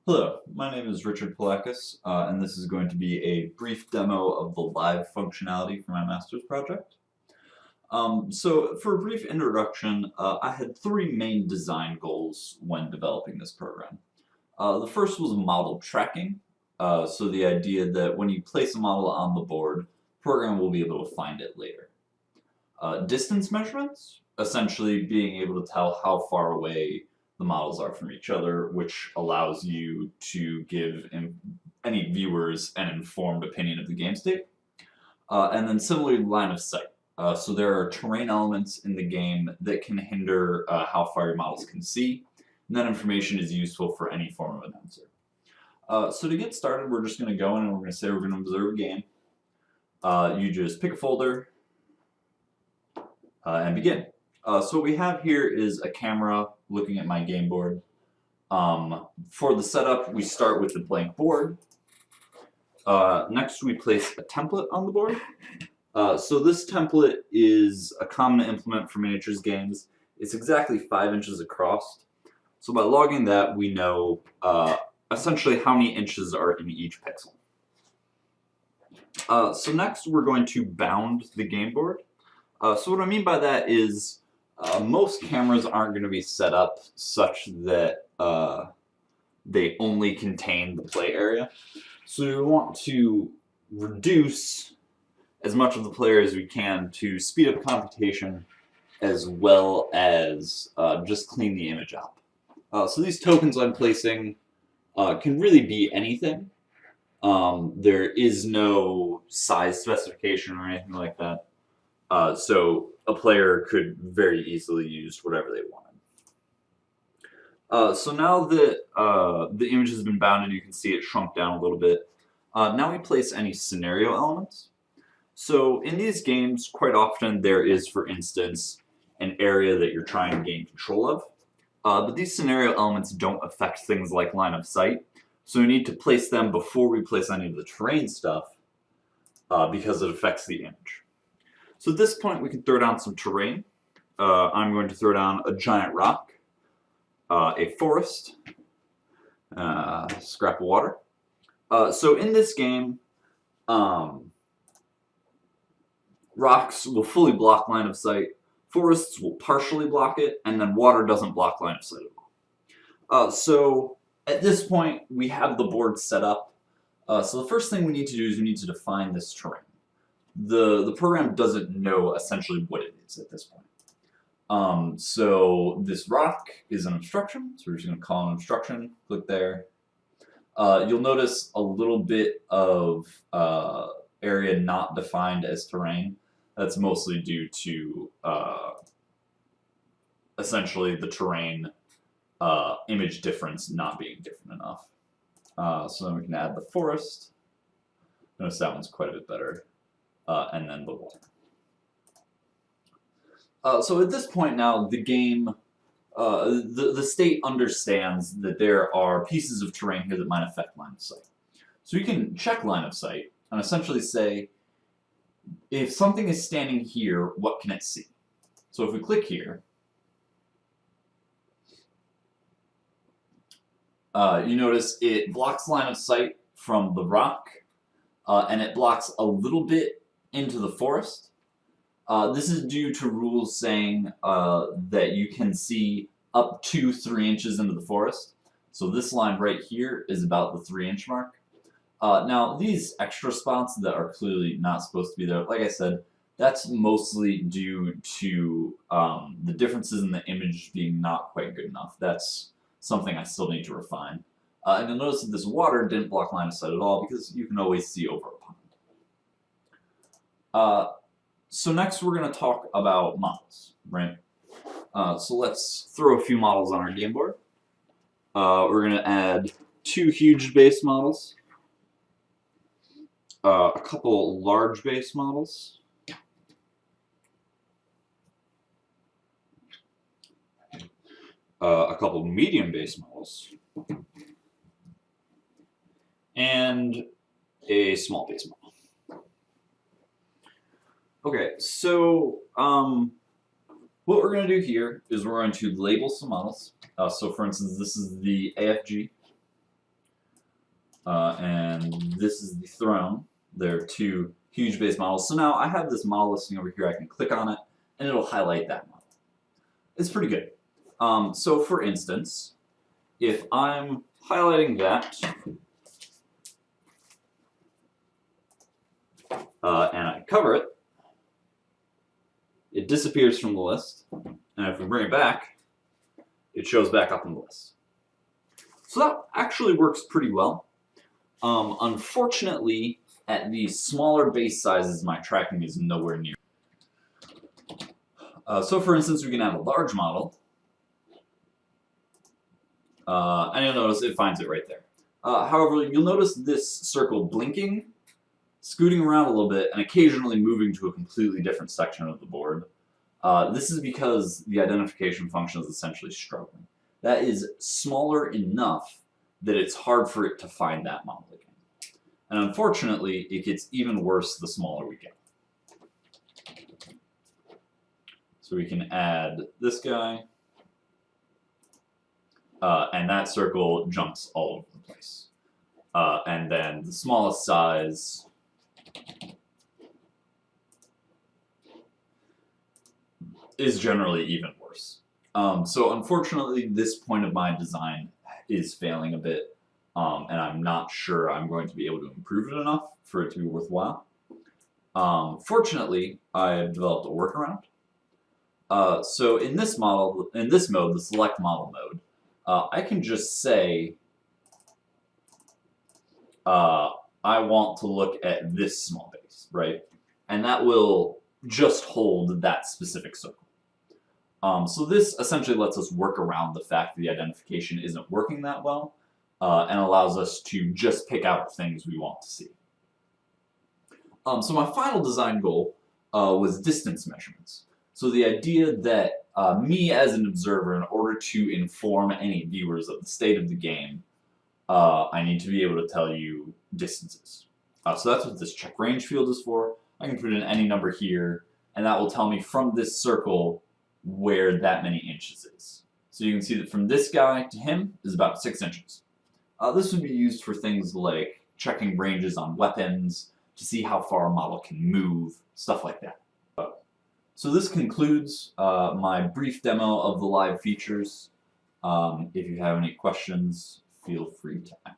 Hello, my name is Richard Polakis, and this is going to be a brief demo of the live functionality for my master's project. So for a brief introduction, I had three main design goals when developing this program. The first was model tracking, so the idea that when you place a model on the board, the program will be able to find it later. Distance measurements, essentially being able to tell how far away the models are from each other, which allows you to give any viewers an informed opinion of the game state. And then similarly, line of sight. So there are terrain elements in the game that can hinder how far your models can see, and that information is useful for any form of announcer. So to get started, we're just going to go in and we're going to say we're going to observe a game. You just pick a folder and begin. So what we have here is a camera looking at my game board. For the setup, we start with the blank board. Next, we place a template on the board. So this template is a common implement for miniatures games. It's exactly 5 inches across. So by logging that, we know essentially how many inches are in each pixel. So next, we're going to bound the game board. So what I mean by that is most cameras aren't going to be set up such that they only contain the play area. So we want to reduce as much of the player as we can to speed up computation as well as just clean the image up. So these tokens I'm placing can really be anything. There is no size specification or anything like that. So a player could very easily use whatever they wanted. So now that the image has been bounded, you can see it shrunk down a little bit. Now we place any scenario elements. So in these games, quite often there is, for instance, an area that you're trying to gain control of. But these scenario elements don't affect things like line of sight. So we need to place them before we place any of the terrain stuff because it affects the image. So at this point, we can throw down some terrain. I'm going to throw down a giant rock, a forest, scrap of water. So in this game, rocks will fully block line of sight, forests will partially block it, and then water doesn't block line of sight at all. So at this point, we have the board set up. So the first thing we need to do is we need to define this terrain. The program doesn't know essentially what it is at this point. So this rock is an obstruction, so we're just going to call it an obstruction. Click there. You'll notice a little bit of area not defined as terrain. That's mostly due to essentially the terrain image difference not being different enough. So then we can add the forest. Notice that one's quite a bit better. And then the water. So at this point now, the game, the state understands that there are pieces of terrain here that might affect line of sight. So you can check line of sight and essentially say, if something is standing here, what can it see? So if we click here, you notice it blocks line of sight from the rock, and it blocks a little bit into the forest. This is due to rules saying that you can see up to 3 inches into the forest. So this line right here is about the 3-inch mark. Now these extra spots that are clearly not supposed to be there, like I said, that's mostly due to the differences in the image being not quite good enough. That's something I still need to refine. And you'll notice that this water didn't block line of sight at all because you can always see over a pond. So next we're going to talk about models, right? So let's throw a few models on our game board. We're going to add 2 huge base models, a couple large base models, a couple medium base models, and a small base model. Okay, so what we're going to do here is we're going to label some models. So for instance, this is the AFG. and this is the throne. There are two huge base models. So now I have this model listing over here. I can click on it, and it'll highlight that model. It's pretty good. So for instance, if I'm highlighting that, and I cover it, it disappears from the list. And if we bring it back, it shows back up in the list. So that actually works pretty well. Unfortunately, at these smaller base sizes, my tracking is nowhere near. So for instance, we can have a large model, and you'll notice it finds it right there. However, you'll notice this circle blinking, scooting around a little bit, and occasionally moving to a completely different section of the board. This is because the identification function is essentially struggling. That is smaller enough that it's hard for it to find that model again. And unfortunately, it gets even worse the smaller we get. So we can add this guy, and that circle jumps all over the place. And then the smallest size is generally even worse. So unfortunately, this point of my design is failing a bit, and I'm not sure I'm going to be able to improve it enough for it to be worthwhile. Fortunately, I've developed a workaround. So in this mode, the select model mode, I can just say, I want to look at this small base, right? And that will just hold that specific circle. So this essentially lets us work around the fact that the identification isn't working that well, and allows us to just pick out things we want to see. So my final design goal was distance measurements. So the idea that me as an observer, in order to inform any viewers of the state of the game, I need to be able to tell you distances. So that's what this check range field is for. I can put in any number here, and that will tell me from this circle where that many inches is. So you can see that from this guy to him is about 6 inches. This would be used for things like checking ranges on weapons, to see how far a model can move, stuff like that. So this concludes my brief demo of the live features. If you have any questions, feel free to ask.